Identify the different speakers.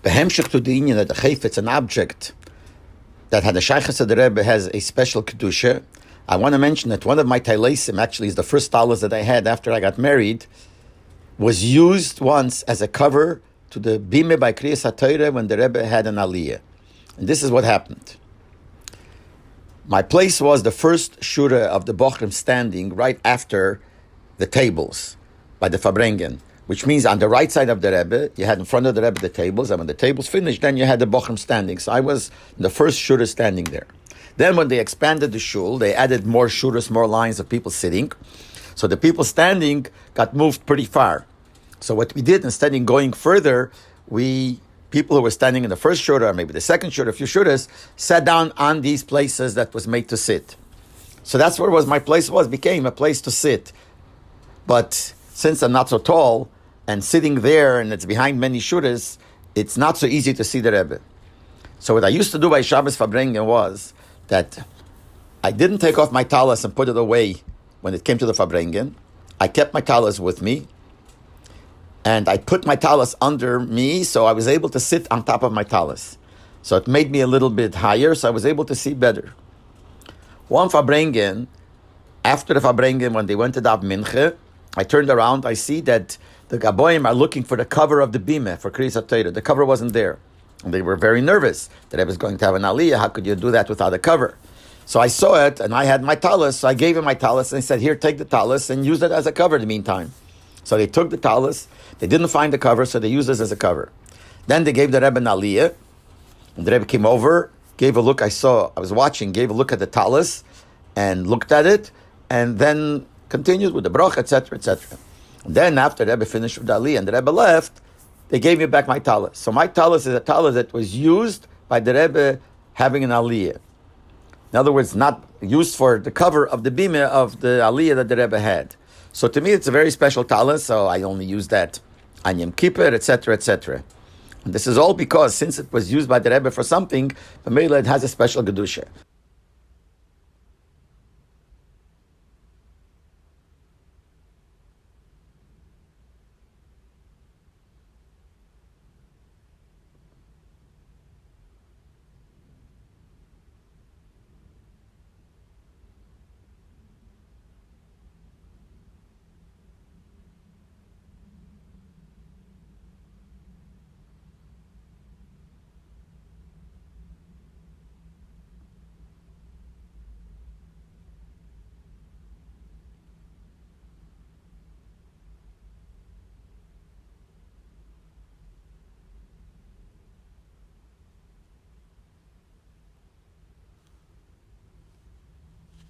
Speaker 1: Behemshich to the Inyan that the Chayfetz, an object that had a Shaykhas of the Rebbe, has a special Kedusha. I want to mention that one of my Taileisim, actually is the first talis that I had after I got married, was used once as a cover to the Bime by Kriyas HaTorah when the Rebbe had an Aliyah. And this is what happened. My place was the first shura of the Bochrim standing right after the tables by the Fabrengen, which means on the right side of the Rebbe, you had in front of the Rebbe the tables, and when the tables finished, then you had the Bochrim standing. So I was the first shura standing there. Then when they expanded the shul, they added more shuras, more lines of people sitting. So the people standing got moved pretty far. So what we did, instead of going further, people who were standing in the first shura, or maybe the second shura, a few shuras, sat down on these places that was made to sit. So that's what my place became a place to sit. But since I'm not so tall, and sitting there, and it's behind many shuras, it's not so easy to see the Rebbe. So what I used to do by Shabbos Fabrengen was that I didn't take off my talis and put it away when it came to the Fabrengen. I kept my talis with me, and I put my talis under me, so I was able to sit on top of my talis. So it made me a little bit higher, so I was able to see better. One Fabrengen, after the Fabrengen, when they went to Dav Minche, I turned around, I see that the Gaboim are looking for the cover of the Bime, for Kriyas HaTorah. The cover wasn't there. And they were very nervous that I was going to have an Aliyah. How could you do that without a cover? So I saw it, and I had my talis, so I gave him my talis, and he said, here, take the talis, and use it as a cover in the meantime. So they took the talis, they didn't find the cover, so they used this as a cover. Then they gave the Rebbe an Aliyah, and the Rebbe came over, gave a look, I was watching, gave a look at the talis, and looked at it, and then continued with the broch, etc., etc. Then after the Rebbe finished with the Aliyah, and the Rebbe left, they gave me back my talis. So my talis is a talis that was used by the Rebbe having an Aliyah. In other words, not used for the cover of the bime of the Aliyah that the Rebbe had. So to me, it's a very special talis, so I only use that on Yom Kippur, etc., etc. And this is all because since it was used by the Rebbe for something, the Mela, it has a special Kedusha.